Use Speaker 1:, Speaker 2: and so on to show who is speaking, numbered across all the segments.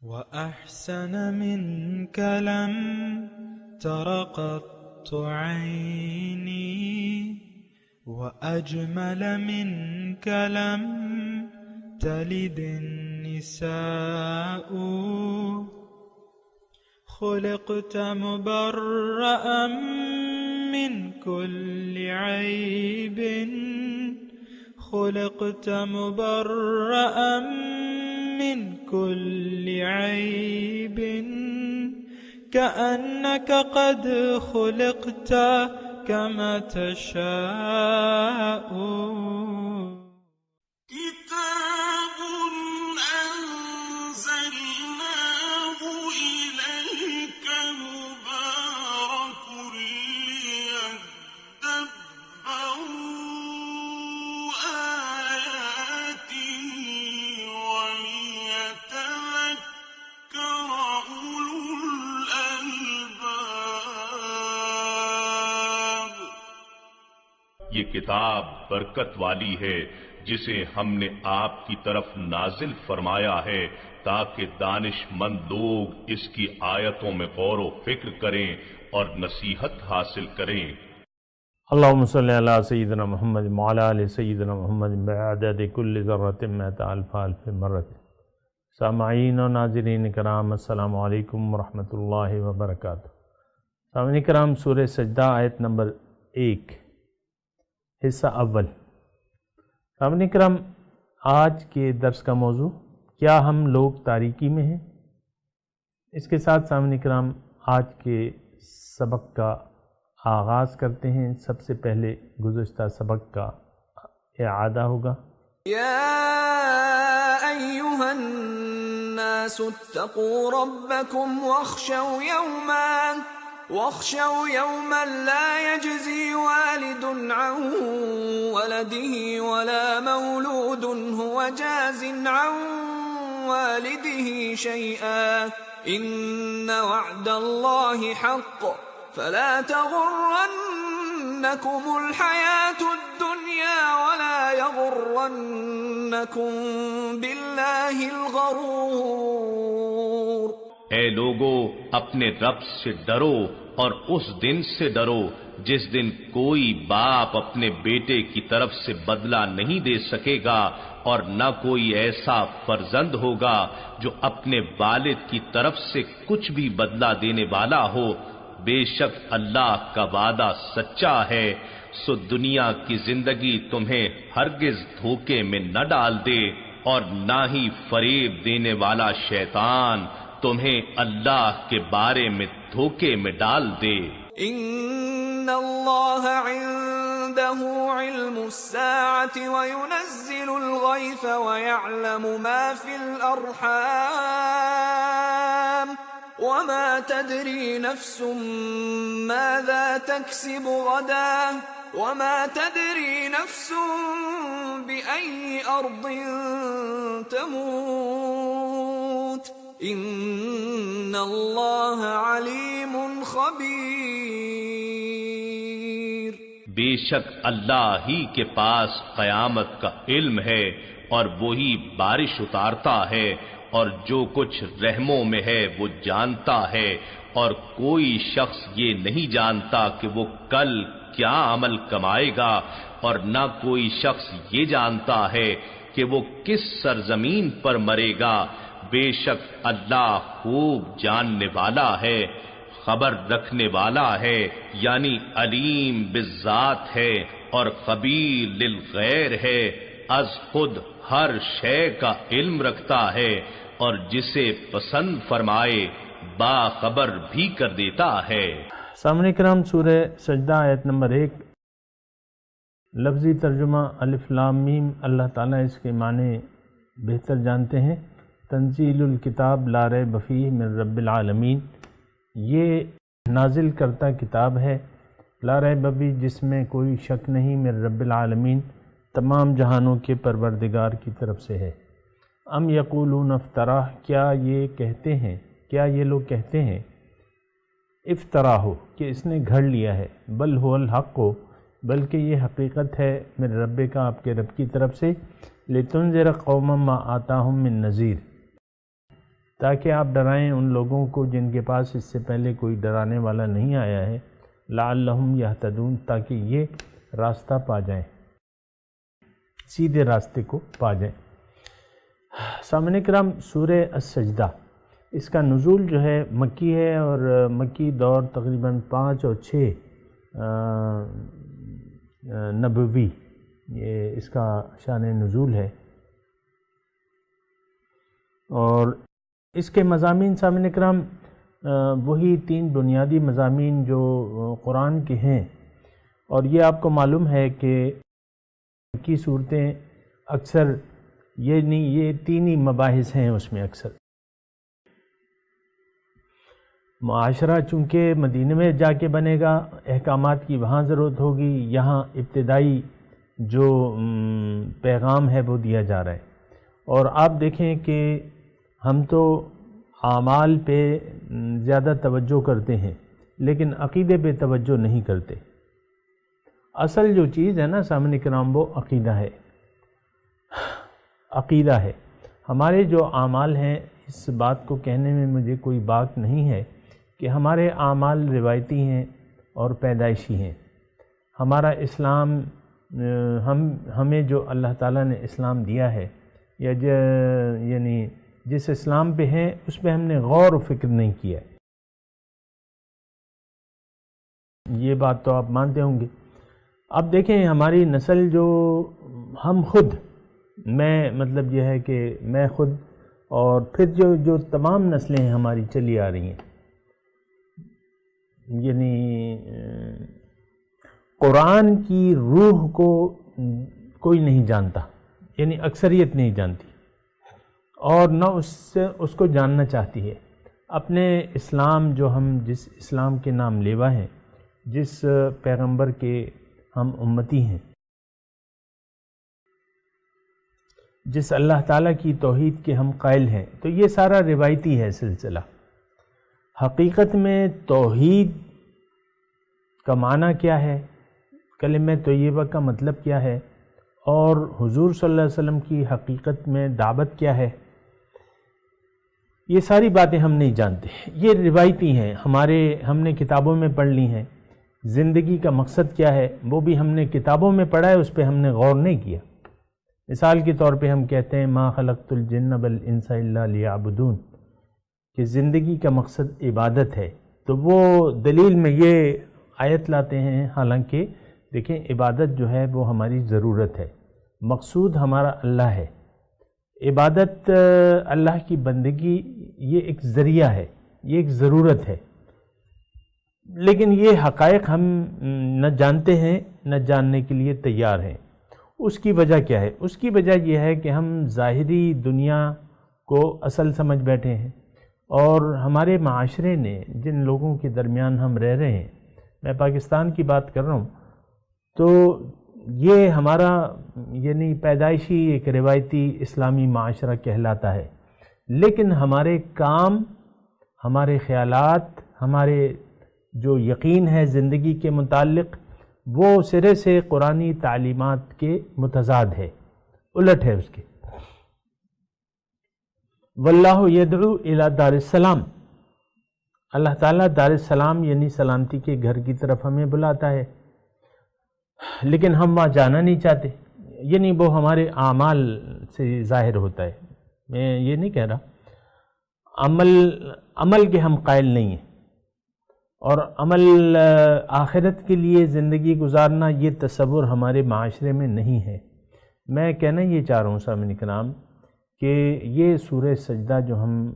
Speaker 1: وأحسن منك لم تر قط عيني وأجمل منك لم تلد النساء خلقت مبرأ من كل عيب خلقت مبرأ من كل عيب كأنك قد خلقت كما تشاء
Speaker 2: كتاب أنزلناه إليك مبارك ليدبروا آياته وليتذكر أولو الألباب.
Speaker 3: یہ کتاب برکت والی ہے جسے ہم نے آپ کی طرف نازل فرمایا ہے تاکہ دانش مند لوگ اس کی آیتوں میں غور و فکر کریں اور نصیحت حاصل کریں.
Speaker 4: اللہم صلی علی سیدنا محمد وعلی آل سیدنا محمد بعدد کل ذرۃ مئۃ الف الف مرۃ. سامعین و ناظرین کرام، السلام علیکم ورحمۃ اللہ وبرکاتہ. سامعین کرام، سورہ سجدہ آیت نمبر 1 حصہ اول. سامعین کرام، آج کے درس کا موضوع کیا ہم لوگ تاریکی میں ہیں. اس کے ساتھ سامعین کرام آج کے سبق کا آغاز کرتے ہیں. سب سے پہلے گزشتہ سبق کا اعادہ ہوگا.
Speaker 5: یا ایھا الناس اتقوا ربکم واخشوا یوما لا یجزی والد عن ولده ولا مولود هو جاز عن والده شيئا ان وعد الله حق فلا تغرنكم الحياة الدنيا ولا يغرنكم بالله الغرور.
Speaker 3: اے لوگو، اپنے رب سے ڈرو اور اس دن سے ڈرو جس دن کوئی باپ اپنے بیٹے کی طرف سے بدلہ نہیں دے سکے گا اور نہ کوئی ایسا فرزند ہوگا جو اپنے والد کی طرف سے کچھ بھی بدلہ دینے والا ہو. بے شک اللہ کا وعدہ سچا ہے، سو دنیا کی زندگی تمہیں ہرگز دھوکے میں نہ ڈال دے اور نہ ہی فریب دینے والا شیطان تمہیں اللہ کے بارے میں دھوکے میں ڈال دے.
Speaker 5: ان اللہ عنده علم الساعة وينزل الغيث ويعلم ما في الأرحام وما تدري نفس ماذا تكسب غدا وما تدري نفس بأي أرض تموت ان اللہ علیم خبیر.
Speaker 3: بے شک اللہ ہی کے پاس قیامت کا علم ہے اور وہی بارش اتارتا ہے اور جو کچھ رحموں میں ہے وہ جانتا ہے، اور کوئی شخص یہ نہیں جانتا کہ وہ کل کیا عمل کمائے گا، اور نہ کوئی شخص یہ جانتا ہے کہ وہ کس سرزمین پر مرے گا. بے شک اللہ خوب جاننے والا ہے، خبر رکھنے والا ہے، یعنی علیم بالذات ہے اور خبیر للغیر ہے. از خود ہر شے کا علم رکھتا ہے اور جسے پسند فرمائے باخبر بھی کر دیتا ہے.
Speaker 4: سامعین کرام، سورہ سجدہ آیت نمبر 1. لفظی ترجمہ الف لام میم. اللہ تعالیٰ اس کے معنی بہتر جانتے ہیں. تنزیل الکتاب لا ریب فیہ من رب العالمین، یہ نازل کرتا کتاب ہے لا ریب فیہ جس میں کوئی شک نہیں، من رب العالمین تمام جہانوں کے پروردگار کی طرف سے ہے. ام یقولون افطرہ، کیا یہ لوگ کہتے ہیں افطرا ہو کہ اس نے گھڑ لیا ہے. بل هو الحق ہو، بلکہ یہ حقیقت ہے من رب کا، آپ کے رب کی طرف سے. لتنذر قوما ما آتاہم من نذیر، تاکہ آپ ڈرائیں ان لوگوں کو جن کے پاس اس سے پہلے کوئی ڈرانے والا نہیں آیا ہے، لعلہم یہتدون، تاکہ یہ راستہ پا جائیں، سیدھے راستے کو پا جائیں۔ سامعین کرام، سورہ السجدہ اس کا نزول جو ہے مکی ہے، اور مکی دور تقریباً 5 اور 6 نبوی، یہ اس کا شان نزول ہے۔ اور اس کے مضامین سامعین کرام وہی 3 بنیادی مضامین جو قرآن کے ہیں، اور یہ آپ کو معلوم ہے کہ مکی صورتیں اکثر یہ 3 ہی مباحث ہیں اس میں اکثر۔ معاشرہ چونکہ مدینہ میں جا کے بنے گا، احکامات کی وہاں ضرورت ہوگی، یہاں ابتدائی جو پیغام ہے وہ دیا جا رہا ہے۔ اور آپ دیکھیں کہ ہم تو اعمال پہ زیادہ توجہ کرتے ہیں لیکن عقیدے پہ توجہ نہیں کرتے۔ اصل جو چیز ہے نا سامعین کرام، وہ عقیدہ ہے، عقیدہ ہے۔ ہمارے جو اعمال ہیں، اس بات کو کہنے میں مجھے کوئی باک نہیں ہے کہ ہمارے اعمال روایتی ہیں اور پیدائشی ہیں۔ ہمارا اسلام، ہمیں جو اللہ تعالیٰ نے اسلام دیا ہے، یا یعنی جس اسلام پہ ہیں اس پہ ہم نے غور و فکر نہیں کیا۔ یہ بات تو آپ مانتے ہوں گے۔ اب دیکھیں ہماری نسل جو ہم خود، میں مطلب یہ ہے کہ میں خود، اور پھر جو تمام نسلیں ہماری چلی آ رہی ہیں، یعنی قرآن کی روح کو کوئی نہیں جانتا، یعنی اکثریت نہیں جانتی، اور نہ اس کو جاننا چاہتی ہے۔ اپنے اسلام جو ہم جس اسلام کے نام لیوا ہیں، جس پیغمبر کے ہم امتی ہیں، جس اللہ تعالیٰ کی توحید کے ہم قائل ہیں، تو یہ سارا روایتی ہے سلسلہ۔ حقیقت میں توحید کا معنی کیا ہے، کلمہ طیبہ کا مطلب کیا ہے، اور حضور صلی اللہ علیہ وسلم کی حقیقت میں دعوت کیا ہے، یہ ساری باتیں ہم نہیں جانتے۔ یہ روایتی ہیں، ہم نے کتابوں میں پڑھ لی ہیں۔ زندگی کا مقصد کیا ہے وہ بھی ہم نے کتابوں میں پڑھا ہے، اس پہ ہم نے غور نہیں کیا۔ مثال کے طور پہ ہم کہتے ہیں ما خلقت الجن والانس الا لیعبدون، کہ زندگی کا مقصد عبادت ہے، تو وہ دلیل میں یہ آیت لاتے ہیں، حالانکہ دیکھیں عبادت جو ہے وہ ہماری ضرورت ہے، مقصود ہمارا اللہ ہے۔ عبادت اللہ کی بندگی یہ ایک ذریعہ ہے، یہ ایک ضرورت ہے، لیکن یہ حقائق ہم نہ جانتے ہیں، نہ جاننے کے لیے تیار ہیں۔ اس کی وجہ کیا ہے؟ اس کی وجہ یہ ہے کہ ہم ظاہری دنیا کو اصل سمجھ بیٹھے ہیں، اور ہمارے معاشرے نے، جن لوگوں کے درمیان ہم رہ رہے ہیں، میں پاکستان کی بات کر رہا ہوں، تو یہ ہمارا یعنی پیدائشی ایک روایتی اسلامی معاشرہ کہلاتا ہے، لیکن ہمارے کام، ہمارے خیالات، ہمارے جو یقین ہے زندگی کے متعلق، وہ سرے سے قرآنی تعلیمات کے متضاد ہے، الٹ ہے اس کے۔ واللہ یدعو الی دار السلام، اللہ تعالیٰ دار السلام یعنی سلامتی کے گھر کی طرف ہمیں بلاتا ہے، لیکن ہم وہاں جانا نہیں چاہتے، یعنی وہ ہمارے اعمال سے ظاہر ہوتا ہے۔ میں یہ نہیں کہہ رہا عمل کے ہم قائل نہیں ہیں، اور عمل آخرت کے لیے زندگی گزارنا یہ تصور ہمارے معاشرے میں نہیں ہے۔ میں کہنا یہ چاہ رہا ہوں سامعین کرام کہ یہ سورہ سجدہ جو ہم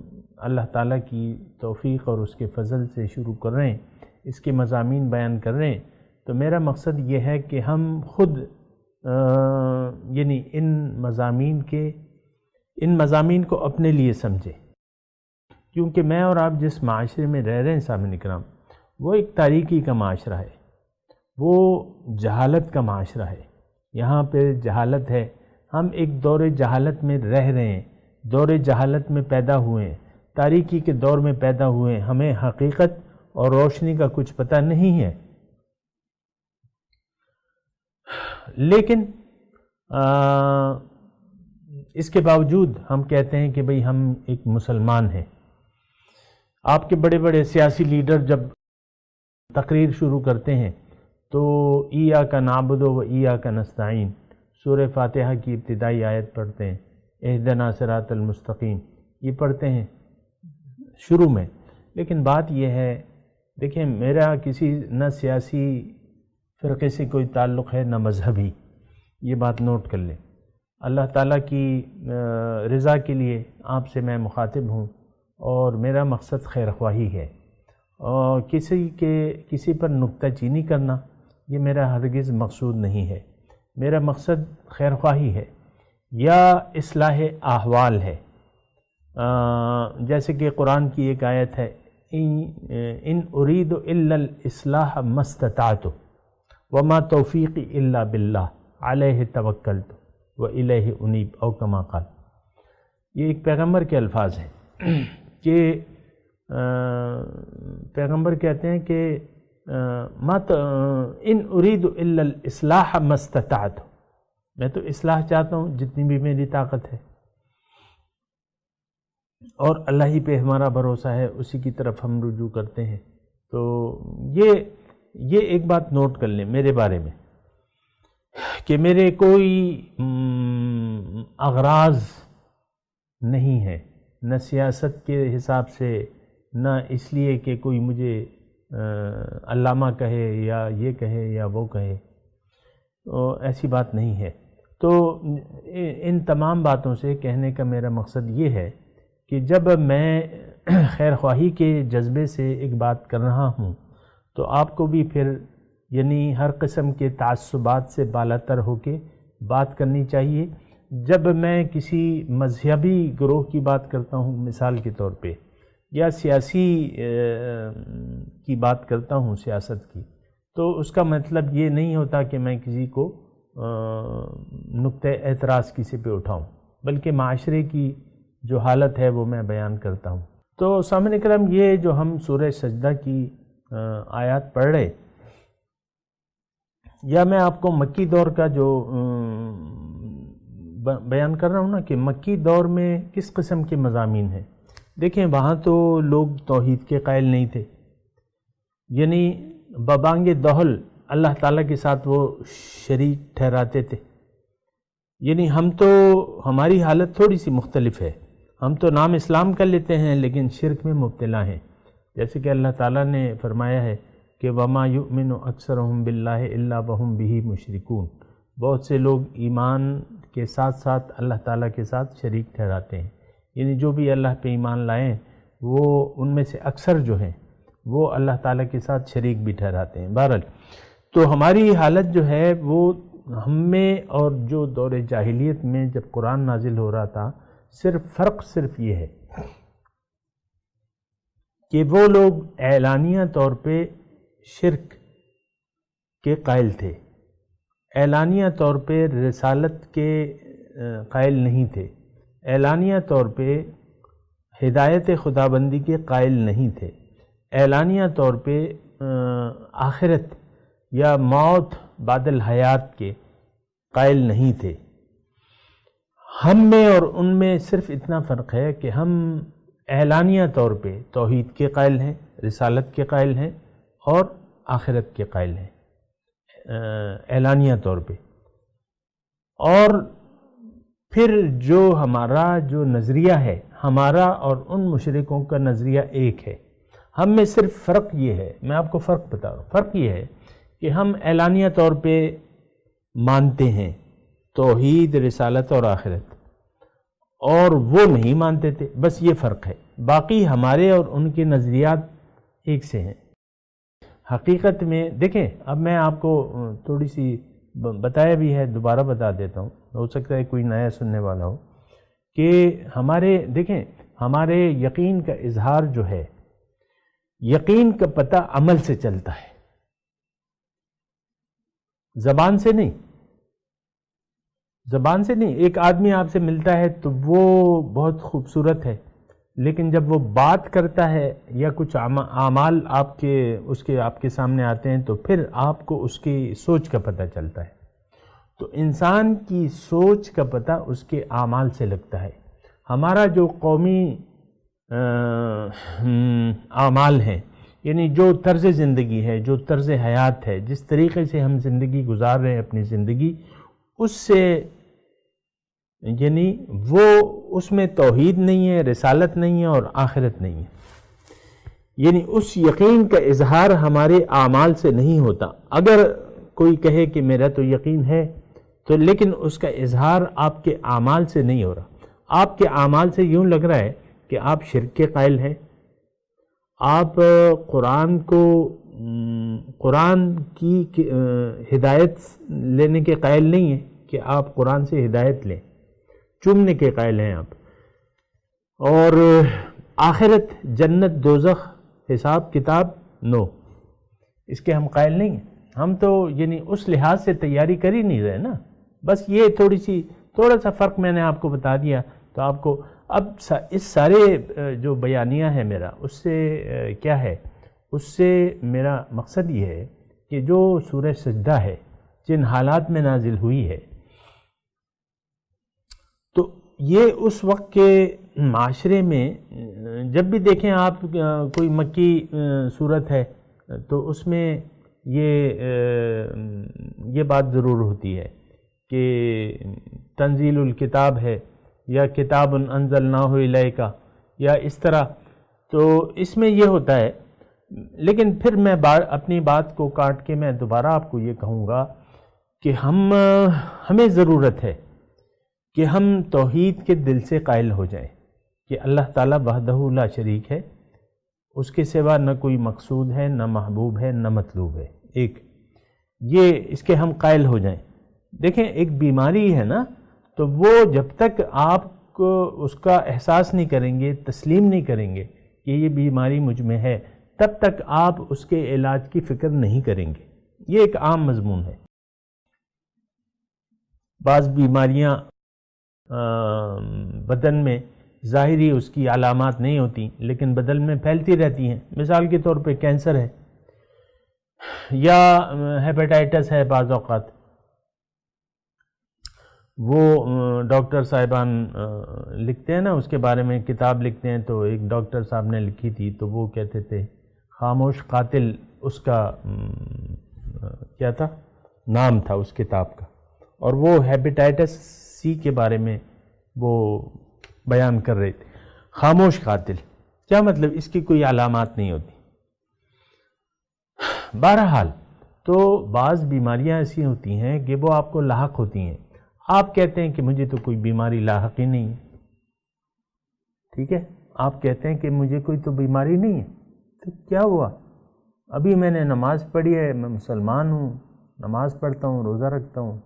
Speaker 4: اللہ تعالیٰ کی توفیق اور اس کے فضل سے شروع کر رہے ہیں، اس کے مضامین بیان کر رہے ہیں، تو میرا مقصد یہ ہے کہ ہم خود یعنی ان مضامین کو اپنے لیے سمجھیں، کیونکہ میں اور آپ جس معاشرے میں رہ رہے ہیں سامعین کرام، وہ ایک تاریکی کا معاشرہ ہے، وہ جہالت کا معاشرہ ہے، یہاں پہ جہالت ہے، ہم ایک دور جہالت میں رہ رہے ہیں، دور جہالت میں پیدا ہوئے ہیں، تاریکی کے دور میں پیدا ہوئے ہیں، ہمیں حقیقت اور روشنی کا کچھ پتہ نہیں ہے، لیکن اس کے باوجود ہم کہتے ہیں کہ بھئی ہم ایک مسلمان ہیں۔ آپ کے بڑے بڑے سیاسی لیڈر جب تقریر شروع کرتے ہیں تو ایاک نعبد و ایاک نستعین سورہ فاتحہ کی ابتدائی آیت پڑھتے ہیں، اہدنا صراط المستقیم، یہ پڑھتے ہیں شروع میں. لیکن بات یہ ہے، دیکھیں میرا کسی نہ سیاسی فرقے سے کوئی تعلق ہے نہ مذہبی، یہ بات نوٹ کر لیں. اللہ تعالیٰ کی رضا کے لیے آپ سے میں مخاطب ہوں اور میرا مقصد خیر خواہی ہے، اور کسی پر نکتہ چینی کرنا یہ میرا ہرگز مقصود نہیں ہے. میرا مقصد خیر خواہی ہے یا اصلاح احوال ہے. جیسے کہ قرآن کی ایک آیت ہے، ان اريد الا الاصلاح ما استطعت وما توفیقی الا باللہ علیہ توکلت والیہ انیب او کما قال. یہ ایک پیغمبر کے الفاظ ہیں کہ پیغمبر کہتے ہیں کہ ان اريد الا الاصلاح ما استطعت، میں تو اصلاح چاہتا ہوں جتنی بھی میری طاقت ہے، اور اللہ ہی پہ ہمارا بھروسہ ہے، اسی کی طرف ہم رجوع کرتے ہیں. تو یہ ایک بات نوٹ کر لیں میرے بارے میں کہ میرے کوئی اغراض نہیں ہے، نہ سیاست کے حساب سے، نہ اس لیے کہ کوئی مجھے علامہ کہے یا یہ کہے یا وہ کہے، تو ایسی بات نہیں ہے. تو ان تمام باتوں سے کہنے کا میرا مقصد یہ ہے کہ جب میں خیر خواہی کے جذبے سے ایک بات کر رہا ہوں تو آپ کو بھی پھر یعنی ہر قسم کے تعصبات سے بالاتر ہو کے بات کرنی چاہیے. جب میں کسی مذہبی گروہ کی بات کرتا ہوں مثال کے طور پہ، یا سیاسی کی بات کرتا ہوں سیاست کی، تو اس کا مطلب یہ نہیں ہوتا کہ میں کسی کو نقطہ اعتراض کسی پہ اٹھاؤں، بلکہ معاشرے کی جو حالت ہے وہ میں بیان کرتا ہوں. تو سامعین کرام، یہ جو ہم سورہ سجدہ کی آیات پڑھ رہے، یا میں آپ کو مکی دور کا جو بیان کر رہا ہوں نا کہ مکی دور میں کس قسم کے مضامین ہیں. دیکھیں وہاں تو لوگ توحید کے قائل نہیں تھے، یعنی ببانگ دہل اللہ تعالیٰ کے ساتھ وہ شریک ٹھہراتے تھے. یعنی ہماری حالت تھوڑی سی مختلف ہے، ہم تو نام اسلام کر لیتے ہیں لیکن شرک میں مبتلا ہیں. جیسے کہ اللہ تعالیٰ نے فرمایا ہے کہ وَمَا يُؤْمِنُ أَكْثَرُهُمْ بِاللَّهِ إِلَّا وَهُمْ بِهِ مُشْرِكُونَ. بہت سے لوگ ایمان کے ساتھ ساتھ اللہ تعالیٰ کے ساتھ شریک ٹھہراتے ہیں، یعنی جو بھی اللہ پہ ایمان لائیں وہ ان میں سے اکثر جو ہیں وہ اللہ تعالیٰ کے ساتھ شریک بھی ٹھہراتے ہیں. بہرحال تو ہماری حالت جو ہے وہ ہم میں اور جو دور جاہلیت میں جب قرآن نازل ہو رہا تھا، فرق صرف یہ ہے کہ وہ لوگ اعلانیہ طور پہ شرک کے قائل تھے، اعلانیہ طور پہ رسالت کے قائل نہیں تھے، اعلانیہ طور پہ ہدایت خدابندی کے قائل نہیں تھے، اعلانیہ طور پہ آخرت یا موت بعد الحیات کے قائل نہیں تھے. ہم میں اور ان میں صرف اتنا فرق ہے کہ ہم اعلانیہ طور پہ توحید کے قائل ہیں، رسالت کے قائل ہیں اور آخرت کے قائل ہیں اعلانیہ طور پہ. اور پھر جو ہمارا جو نظریہ ہے، ہمارا اور ان مشرکوں کا نظریہ ایک ہے. ہم میں صرف فرق یہ ہے، میں آپ کو فرق بتا رہا ہوں، فرق یہ ہے کہ ہم اعلانیہ طور پہ مانتے ہیں توحید، رسالت اور آخرت، اور وہ نہیں مانتے تھے. بس یہ فرق ہے، باقی ہمارے اور ان کے نظریات ایک سے ہیں. حقیقت میں دیکھیں، اب میں آپ کو تھوڑی سی بتایا بھی ہے، دوبارہ بتا دیتا ہوں، ہو سکتا ہے کوئی نیا سننے والا ہو، کہ ہمارے یقین کا اظہار جو ہے، یقین کا پتہ عمل سے چلتا ہے، زبان سے نہیں. ایک آدمی آپ سے ملتا ہے تو وہ بہت خوبصورت ہے، لیکن جب وہ بات کرتا ہے یا کچھ اعمال آپ کے سامنے آتے ہیں تو پھر آپ کو اس کی سوچ کا پتہ چلتا ہے. تو انسان کی سوچ کا پتہ اس کے اعمال سے لگتا ہے. ہمارا جو قومی اعمال ہیں، یعنی جو طرز زندگی ہے، جو طرز حیات ہے، جس طریقے سے ہم زندگی گزار رہے ہیں اپنی زندگی، اس سے یعنی وہ اس میں توحید نہیں ہے، رسالت نہیں ہے اور آخرت نہیں ہے، یعنی اس یقین کا اظہار ہمارے اعمال سے نہیں ہوتا۔ اگر کوئی کہے کہ میرا تو یقین ہے تو لیکن اس کا اظہار آپ کے اعمال سے نہیں ہو رہا، آپ کے اعمال سے یوں لگ رہا ہے کہ آپ شرک کے قائل ہیں، آپ قرآن کی ہدایت لینے کے قائل نہیں ہیں کہ آپ قرآن سے ہدایت لیں، چومنے کے قائل ہیں آپ، اور آخرت، جنت، دوزخ، حساب کتاب، نو، اس کے ہم قائل نہیں ہیں۔ ہم تو یعنی اس لحاظ سے تیاری کر ہی نہیں رہے نا، بس یہ تھوڑا سا فرق میں نے آپ کو بتا دیا، تو آپ کو اب اس سارے جو بیانیہ ہے میرا، اس سے کیا ہے، اس سے میرا مقصد یہ ہے کہ جو سورہ سجدہ ہے جن حالات میں نازل ہوئی ہے، تو یہ اس وقت کے معاشرے میں جب بھی دیکھیں آپ کوئی مکی صورت ہے تو اس میں یہ بات ضرور ہوتی ہے کہ تنزیل الکتاب ہے یا کتاب انزلناہ الیک یا اس طرح، تو اس میں یہ ہوتا ہے۔ لیکن پھر میں اپنی بات کو کاٹ کے میں دوبارہ آپ کو یہ کہوں گا کہ ہمیں ضرورت ہے کہ ہم توحید کے دل سے قائل ہو جائیں کہ اللہ تعالیٰ وحدہ لا شریک ہے، اس کے سوا نہ کوئی مقصود ہے، نہ محبوب ہے، نہ مطلوب ہے، ایک یہ اس کے ہم قائل ہو جائیں۔ دیکھیں ایک بیماری ہے نا، تو وہ جب تک آپ کو اس کا احساس نہیں کریں گے، تسلیم نہیں کریں گے کہ یہ بیماری مجھ میں ہے، تب تک آپ اس کے علاج کی فکر نہیں کریں گے۔ یہ ایک عام مضمون ہے۔ بعض بیماریاں بدن میں ظاہری اس کی علامات نہیں ہوتی لیکن بدن میں پھیلتی رہتی ہیں، مثال کے طور پہ کینسر ہے یا ہیپیٹائٹس ہے، بعض اوقات وہ ڈاکٹر صاحبان لکھتے ہیں نا، اس کے بارے میں کتاب لکھتے ہیں، تو ایک ڈاکٹر صاحب نے لکھی تھی تو وہ کہتے تھے خاموش قاتل، اس کا کیا تھا نام تھا اس کتاب کا، اور وہ ہیپیٹائٹس سی کے بارے میں وہ بیان کر رہے تھے۔ خاموش قاتل کیا مطلب؟ اس کی کوئی علامات نہیں ہوتی۔ بہرحال تو بعض بیماریاں ایسی ہوتی ہیں کہ وہ آپ کو لاحق ہوتی ہیں، آپ کہتے ہیں کہ مجھے تو کوئی بیماری لاحق ہی نہیں ہے، ٹھیک ہے، آپ کہتے ہیں کہ مجھے کوئی تو بیماری نہیں ہے، تو کیا ہوا؟ ابھی میں نے نماز پڑھی ہے، میں مسلمان ہوں، نماز پڑھتا ہوں، روزہ رکھتا ہوں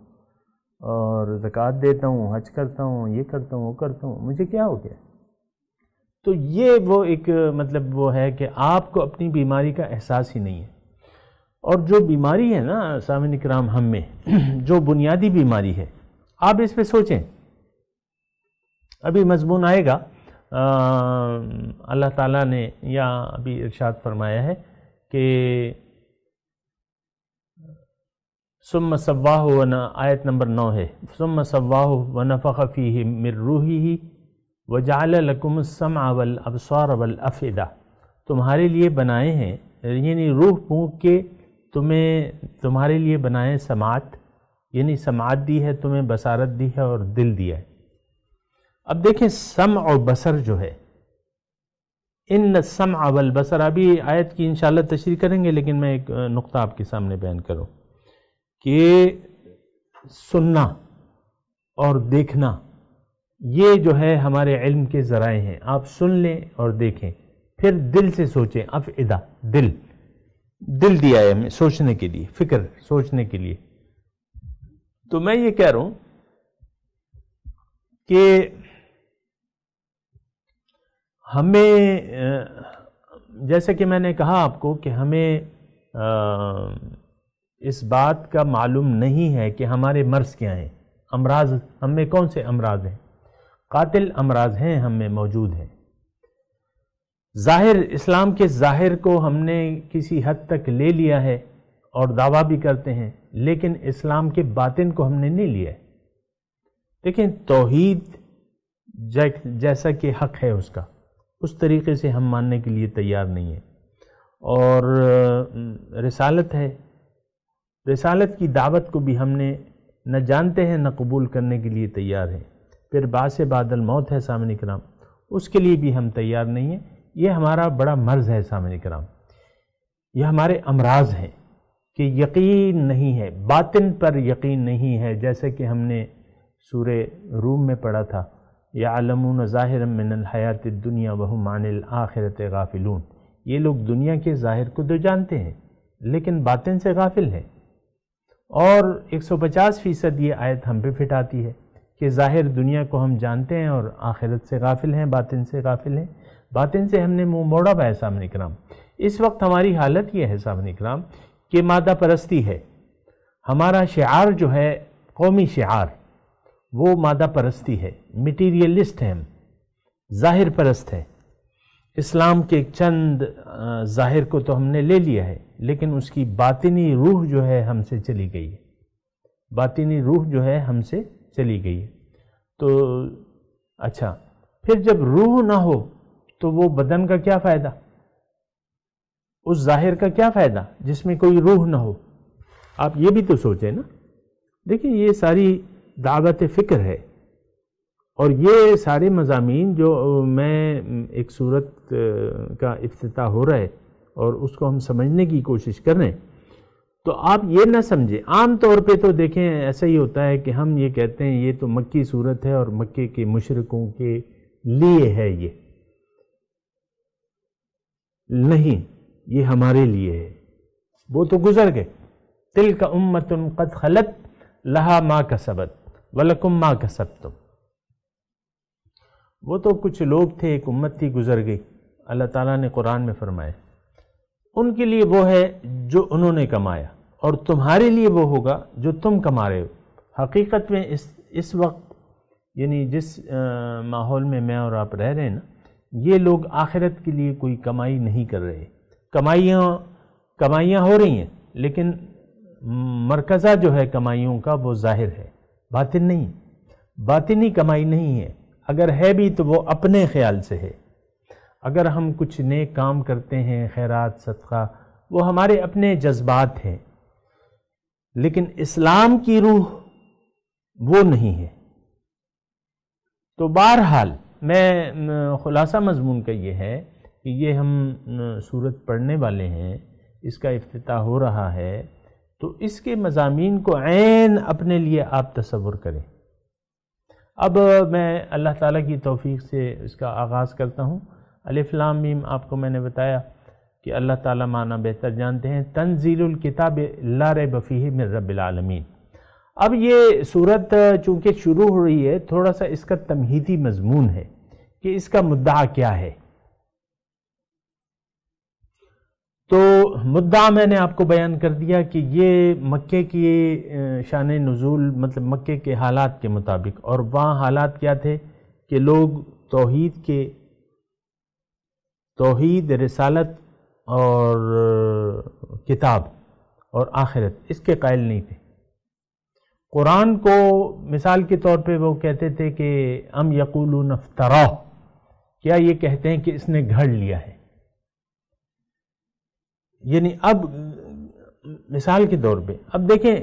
Speaker 4: اور زکوٰۃ دیتا ہوں، حج کرتا ہوں، یہ کرتا ہوں، وہ کرتا ہوں، مجھے کیا ہو گیا؟ تو یہ وہ ایک مطلب وہ ہے کہ آپ کو اپنی بیماری کا احساس ہی نہیں ہے۔ اور جو بیماری ہے نا سامعین کرام، ہم میں جو بنیادی بیماری ہے، آپ اس پہ سوچیں، ابھی مضمون آئے گا، اللہ تعالیٰ نے یا ابھی ارشاد فرمایا ہے کہ ثم سواہ، آیت نمبر 9 ہے، ثم سواہ ونفخ فیہ من روحہ وجعل لکم السمع والابصار والافئدہ، تمہارے لیے بنائے ہیں، یعنی روح پھونک کے تمہارے لیے بنائے سماعت، یعنی سماعت دی ہے تمہیں، بصارت دی ہے اور دل دیا ہے۔ اب دیکھیں سمع اور بصر جو ہے، ان السمع والبصر، ابھی آیت کی انشاءاللہ تشریح کریں گے لیکن میں ایک نقطہ آپ کے سامنے بیان کروں کہ سننا اور دیکھنا یہ جو ہے ہمارے علم کے ذرائع ہیں، آپ سن لیں اور دیکھیں، پھر دل سے سوچیں، افئدہ، دل دیا ہے ہمیں سوچنے کے لیے، فکر سوچنے کے لیے۔ تو میں یہ کہہ رہا ہوں کہ ہمیں جیسے کہ میں نے کہا آپ کو کہ ہمیں اس بات کا معلوم نہیں ہے کہ ہمارے مرض کیا ہیں، امراض ہم میں کون سے امراض ہیں، قاتل امراض ہیں ہم میں موجود ہیں۔ ظاہر اسلام کے ظاہر کو ہم نے کسی حد تک لے لیا ہے اور دعویٰ بھی کرتے ہیں، لیکن اسلام کے باطن کو ہم نے نہیں لیا ہے۔ دیکھیں توحید جیسا کہ حق ہے اس کا، اس طریقے سے ہم ماننے کے لیے تیار نہیں ہیں۔ اور رسالت ہے، رسالت کی دعوت کو بھی ہم نے نہ جانتے ہیں نہ قبول کرنے کے لیے تیار ہیں۔ پھر بعث بعد الموت ہے سامعین کرام، اس کے لیے بھی ہم تیار نہیں ہیں۔ یہ ہمارا بڑا مرض ہے سامعین کرام، یہ ہمارے امراض ہیں کہ یقین نہیں ہے، باطن پر یقین نہیں ہے، جیسے کہ ہم نے سورہ روم میں پڑھا تھا، یعلمون ظاہرا من الحیات الدنیا وہم عن الآخرۃ غافلون۔ یہ لوگ دنیا کے ظاہر کو تو جانتے ہیں لیکن باطن سے غافل ہیں۔ اور 150% یہ آیت ہم پہ فٹ آتی ہے کہ ظاہر دنیا کو ہم جانتے ہیں اور آخرت سے غافل ہیں، باطن سے غافل ہیں۔ باطن سے ہم نے منہ موڑا ہوا ہے سامعین اکرام۔ اس وقت ہماری حالت یہ ہے سامعین اکرام کہ مادہ پرستی ہے، ہمارا شعار جو ہے قومی شعار وہ مادہ پرستی ہے، میٹیریلسٹ ہیں ہم، ظاہر پرست ہے۔ اسلام کے چند ظاہر کو تو ہم نے لے لیا ہے لیکن اس کی باطنی روح جو ہے ہم سے چلی گئی ہے، باطنی روح جو ہے ہم سے چلی گئی ہے۔ تو اچھا، پھر جب روح نہ ہو تو وہ بدن کا کیا فائدہ، اس ظاہر کا کیا فائدہ جس میں کوئی روح نہ ہو؟ آپ یہ بھی تو سوچیں نا۔ دیکھیں یہ ساری دعوت فکر ہے، اور یہ سارے مضامین جو میں ایک صورت کا افتتاح ہو رہا ہے اور اس کو ہم سمجھنے کی کوشش کر رہے ہیں، تو آپ یہ نہ سمجھیں۔ عام طور پہ تو دیکھیں ایسا ہی ہوتا ہے کہ ہم یہ کہتے ہیں یہ تو مکی صورت ہے اور مکے کے مشرکوں کے لیے ہے، یہ نہیں، یہ ہمارے لیے ہے، وہ تو گزر گئے۔ تلک امۃ قد خلت لہا ما کسبت ولکم ما کسبتم۔ وہ تو کچھ لوگ تھے، ایک امت تھی، گزر گئی۔ اللہ تعالیٰ نے قرآن میں فرمایا ان کے لیے وہ ہے جو انہوں نے کمایا، اور تمہارے لیے وہ ہوگا جو تم کما رہے ہو۔ حقیقت میں اس وقت یعنی جس ماحول میں میں اور آپ رہ رہے ہیں نا، یہ لوگ آخرت کے لیے کوئی کمائی نہیں کر رہے۔ کمائیاں ہو رہی ہیں لیکن مرکزہ جو ہے کمائیوں کا وہ ظاہر ہے، باطن نہیں، باطنی کمائی نہیں ہے۔ اگر ہے بھی تو وہ اپنے خیال سے ہے۔ اگر ہم کچھ نیک کام کرتے ہیں، خیرات صدقہ، وہ ہمارے اپنے جذبات ہیں، لیکن اسلام کی روح وہ نہیں ہے۔ تو بہرحال میں خلاصہ مضمون کا یہ ہے کہ یہ ہم سورت پڑھنے والے ہیں، اس کا افتتاح ہو رہا ہے، تو اس کے مضامین کو عین اپنے لیے آپ تصور کریں۔ اب میں اللہ تعالیٰ کی توفیق سے اس کا آغاز کرتا ہوں۔ الف لام میم آپ کو میں نے بتایا کہ اللہ تعالیٰ معنی بہتر جانتے ہیں۔ تنزیل الکتاب لا ریب فیہ من رب العالمین۔ اب یہ صورت چونکہ شروع ہو رہی ہے، تھوڑا سا اس کا تمہیدی مضمون ہے کہ اس کا مدعا کیا ہے۔ تو مدعا میں نے آپ کو بیان کر دیا کہ یہ مکے کی شان نزول، مطلب مکے کے حالات کے مطابق، اور وہاں حالات کیا تھے کہ لوگ توحید، رسالت اور کتاب اور آخرت اس کے قائل نہیں تھے۔ قرآن کو مثال کے طور پہ وہ کہتے تھے کہ ام یقولون افتراہ، کیا یہ کہتے ہیں کہ اس نے گھڑ لیا ہے۔ یعنی اب مثال کے طور پہ اب دیکھیں،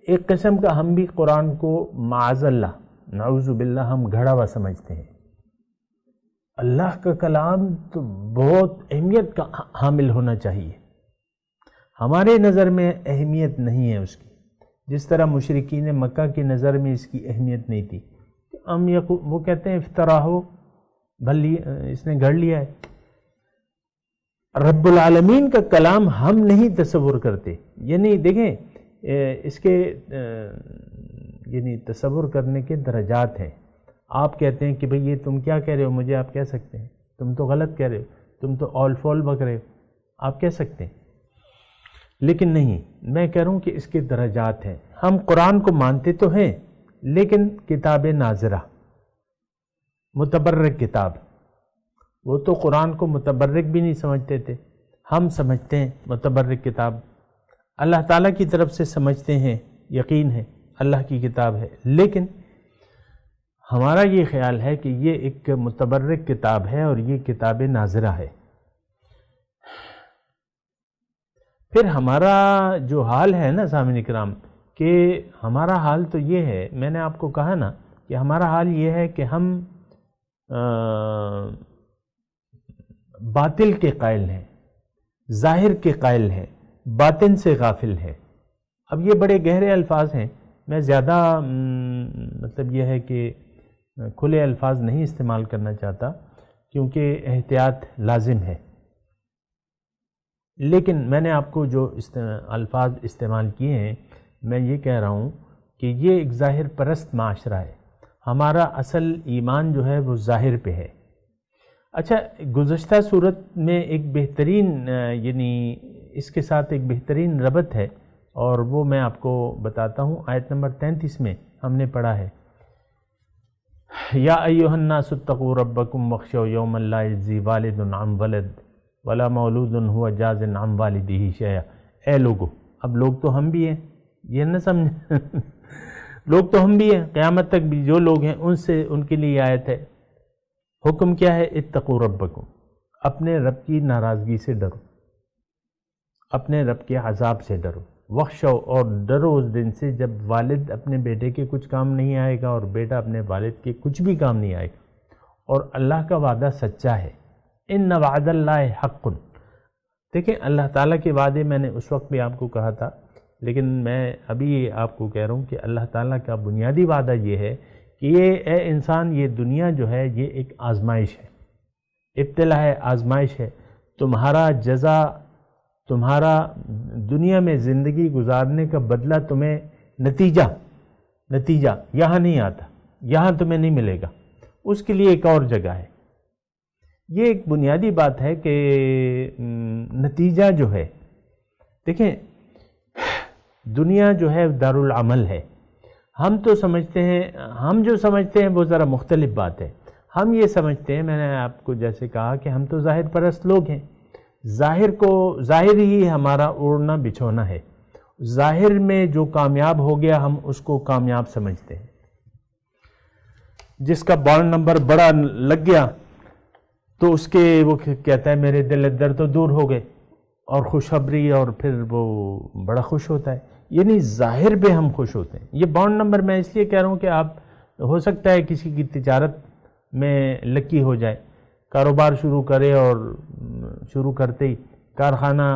Speaker 4: ایک قسم کا ہم بھی قرآن کو معاذ اللہ، نعوذ باللہ، ہم گھڑا ہوا سمجھتے ہیں۔ اللہ کا کلام تو بہت اہمیت کا حامل ہونا چاہیے، ہمارے نظر میں اہمیت نہیں ہے اس کی، جس طرح مشرکین مکہ کی نظر میں اس کی اہمیت نہیں تھی۔ وہ کہتے ہیں افطرا ہو، بھلی اس نے گھڑ لیا ہے۔ رب العالمین کا کلام ہم نہیں تصور کرتے، یعنی دیکھیں اس کے یعنی تصور کرنے کے درجات ہیں۔ آپ کہتے ہیں کہ بھئی یہ تم کیا کہہ رہے ہو، مجھے آپ کہہ سکتے ہیں تم تو غلط کہہ رہے ہو، تم تو اول فول بک رہے ہو، آپ کہہ سکتے ہیں، لیکن نہیں، میں کہہ رہا ہوں کہ اس کے درجات ہیں۔ ہم قرآن کو مانتے تو ہیں لیکن کتاب ناظرہ، متبرک کتاب، وہ تو قرآن کو متبرک بھی نہیں سمجھتے تھے، ہم سمجھتے ہیں متبرک کتاب، اللہ تعالیٰ کی طرف سے سمجھتے ہیں، یقین ہے اللہ کی کتاب ہے، لیکن ہمارا یہ خیال ہے کہ یہ ایک متبرک کتاب ہے اور یہ کتاب ناظرہ ہے۔ پھر ہمارا جو حال ہے نا سامعین کرام، کہ ہمارا حال تو یہ ہے، میں نے آپ کو کہا نا کہ ہمارا حال یہ ہے کہ ہم باطل کے قائل ہیں، ظاہر کے قائل ہیں، باطن سے غافل ہے۔ اب یہ بڑے گہرے الفاظ ہیں، میں زیادہ مطلب یہ ہے کہ کھلے الفاظ نہیں استعمال کرنا چاہتا کیونکہ احتیاط لازم ہے، لیکن میں نے آپ کو جو الفاظ استعمال کیے ہیں، میں یہ کہہ رہا ہوں کہ یہ ایک ظاہر پرست معاشرہ ہے، ہمارا اصل ایمان جو ہے وہ ظاہر پہ ہے۔ اچھا، گزشتہ صورت میں ایک بہترین یعنی اس کے ساتھ ایک بہترین ربط ہے اور وہ میں آپ کو بتاتا ہوں۔ آیت نمبر 33 میں ہم نے پڑھا ہے، یا ایھا الناس اتقوا ربکم واخشوا یوما لا یجزی والد عن ولد ولا مولود هو جاز عن والدہ شیئا۔ اے لوگو، اب لوگ تو ہم بھی ہیں، یہ نہ سمجھ لوگ تو ہم بھی ہیں، قیامت تک بھی جو لوگ ہیں ان کے لیے آیت ہے۔ حکم کیا ہے؟ اتقوا ربکم، اپنے رب کی ناراضگی سے ڈرو، اپنے رب کے عذاب سے ڈرو، وخشو، اور ڈرو اس دن سے جب والد اپنے بیٹے کے کچھ کام نہیں آئے گا اور بیٹا اپنے والد کے کچھ بھی کام نہیں آئے گا، اور اللہ کا وعدہ سچا ہے۔ ان وعد اللہ حق، دیکھیں اللہ تعالیٰ کے وعدے میں نے اس وقت بھی آپ کو کہا تھا، لیکن میں ابھی آپ کو کہہ رہا ہوں کہ اللہ تعالیٰ کا بنیادی وعدہ یہ ہے کہ یہ اے انسان، یہ دنیا جو ہے یہ ایک آزمائش ہے، ابتلا ہے، آزمائش ہے۔ تمہارا جزا، تمہارا دنیا میں زندگی گزارنے کا بدلہ، تمہیں نتیجہ یہاں نہیں آتا، یہاں تمہیں نہیں ملے گا، اس کے لیے ایک اور جگہ ہے۔ یہ ایک بنیادی بات ہے کہ نتیجہ جو ہے، دیکھیں دنیا جو ہے دارالعمل ہے، ہم تو سمجھتے ہیں، ہم جو سمجھتے ہیں وہ ذرا مختلف بات ہے۔ ہم یہ سمجھتے ہیں، میں نے آپ کو جیسے کہا کہ ہم تو ظاہر پرست لوگ ہیں، ظاہر ہی ہمارا اوڑھنا بچھونا ہے، ظاہر میں جو کامیاب ہو گیا ہم اس کو کامیاب سمجھتے ہیں۔ جس کا بانڈ نمبر بڑا لگ گیا تو اس کے وہ کہتا ہے میرے دل در تو دور ہو گئے، اور خوشخبری، اور پھر وہ بڑا خوش ہوتا ہے، یعنی ظاہر پہ ہم خوش ہوتے ہیں۔ یہ بانڈ نمبر میں اس لیے کہہ رہا ہوں کہ آپ ہو سکتا ہے کسی کی تجارت میں لکی ہو جائے، کاروبار شروع کرے اور شروع کرتے ہی کارخانہ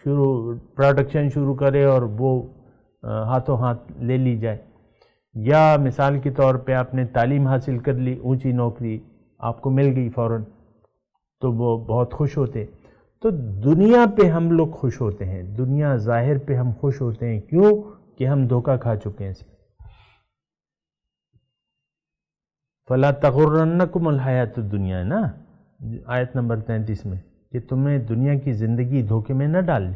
Speaker 4: پروڈکشن شروع کرے اور وہ ہاتھوں ہاتھ لے لی جائے، یا مثال کے طور پہ آپ نے تعلیم حاصل کر لی، اونچی نوکری آپ کو مل گئی فوراً، تو وہ بہت خوش ہوتے۔ تو دنیا پہ ہم لوگ خوش ہوتے ہیں، دنیا ظاہر پہ ہم خوش ہوتے ہیں، کیوں کہ ہم دھوکہ کھا چکے ہیں اس میں۔ فَلَا تَغُرَّنَّكُمُ الْحَيَاةُ الدُّنْيَا ہے نا آیت نمبر 33 میں، کہ تمہیں دنیا کی زندگی دھوکے میں نہ ڈال لے۔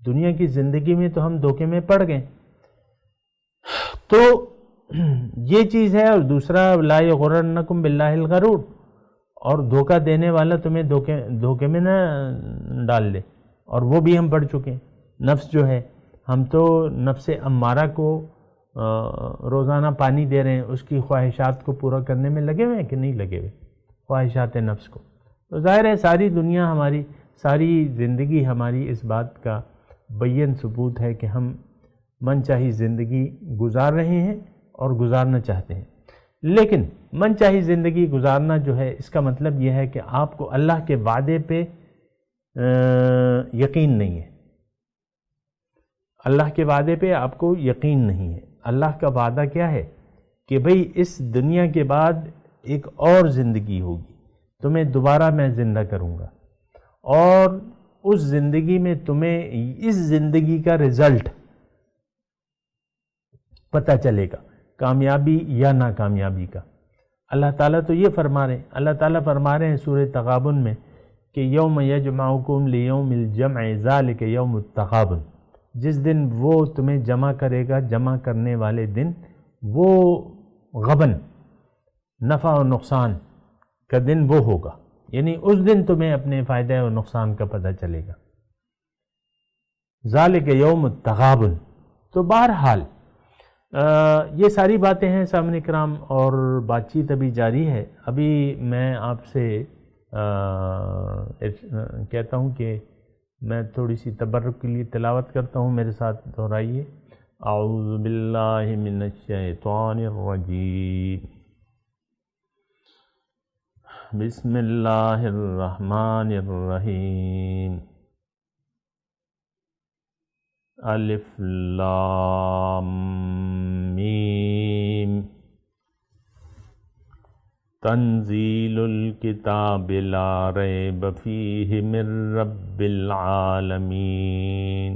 Speaker 4: دنیا کی زندگی میں تو ہم دھوکے میں پڑ گئے، تو یہ چیز ہے۔ اور دوسرا لَا يَغُرَّنَّكُمْ بِاللَّهِ الْغَرُورُ، اور دھوکہ دینے والا تمہیں دھوکے میں نہ ڈال لے، اور وہ بھی ہم پڑھ چکے ہیں۔ نفس جو ہے، ہم تو نفس امارہ کو روزانہ پانی دے رہے ہیں، اس کی خواہشات کو پورا کرنے میں لگے ہوئے ہیں کہ نہیں لگے ہوئے، خواہشات نفس کو۔ تو ظاہر ہے ساری دنیا ہماری، ساری زندگی ہماری اس بات کا بین ثبوت ہے کہ ہم من چاہی زندگی گزار رہے ہیں اور گزارنا چاہتے ہیں۔ لیکن من چاہی زندگی گزارنا جو ہے، اس کا مطلب یہ ہے کہ آپ کو اللہ کے وعدے پہ یقین نہیں ہے، اللہ کے وعدے پہ آپ کو یقین نہیں ہے۔ اللہ کا وعدہ کیا ہے کہ بھئی اس دنیا کے بعد ایک اور زندگی ہوگی، تمہیں دوبارہ میں زندہ کروں گا، اور اس زندگی میں تمہیں اس زندگی کا رزلٹ پتہ چلے گا، کامیابی یا ناکامیابی کا۔ اللہ تعالیٰ تو یہ فرما رہے ہیں، اللہ تعالیٰ فرما رہے ہیں سورہ تغابن میں کہ یوم یجمعکم لیوم الجمع ذالک یوم التغابن، جس دن وہ تمہیں جمع کرے گا، جمع کرنے والے دن، وہ غبن، نفع و نقصان کا دن وہ ہوگا، یعنی اس دن تمہیں اپنے فائدہ و نقصان کا پتہ چلے گا۔ ذالک یوم التغابن۔ تو بہرحال یہ ساری باتیں ہیں سامعین کرام، اور بات چیت ابھی جاری ہے۔ ابھی میں آپ سے کہتا ہوں کہ میں تھوڑی سی تبرک کے لیے تلاوت کرتا ہوں، میرے ساتھ دہرائیے۔ اعوذ باللہ من الشیطان الرجیم، بسم اللہ الرحمن الرحیم، الف لام میم، تنزیل الکتاب لا ریب فیہ من رب العالمین۔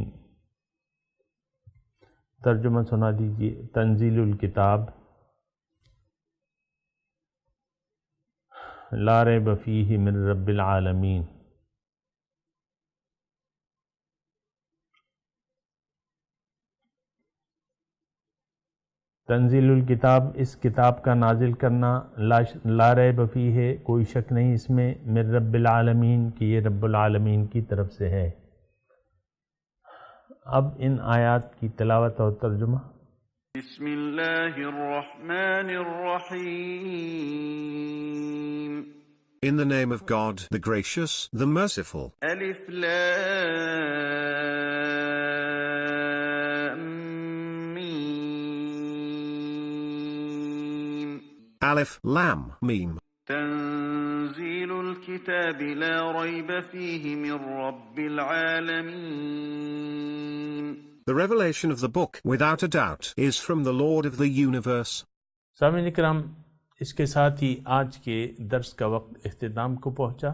Speaker 4: ترجمہ سنا دیجیے۔ تنزیل الکتاب لا ریب فیہ من رب العالمین۔ تنزیل الکتاب، اس کتاب کا نازل کرنا، لا ریب فیہ ہے، کوئی شک نہیں اس میں، من رب العالمین کہ یہ رب العالمین کی طرف سے ہے۔ اب ان آیات کی تلاوت اور ترجمہ۔
Speaker 2: بسم اللہ الرحمن الرحیم۔
Speaker 6: In the name of God, the gracious, the merciful.
Speaker 2: الف لام میم۔
Speaker 6: Aleph, Lam, Meme.
Speaker 2: تنزيل الكتاب لا ريب فيه من رب العالمين۔
Speaker 6: The revelation of the book, without a doubt, is from the Lord of the universe.
Speaker 4: سامعین کرام، اس کے ساتھ ہی آج کے درس کا وقت اختتام کو پہنچا۔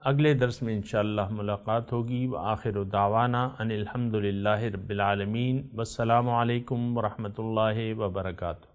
Speaker 4: اگلے درس میں انشاءاللہ ملاقات ہوگی۔ وآخر دعوانا ان الحمد للہ رب العالمین، والسلام علیکم ورحمۃ اللہ وبرکاتہ۔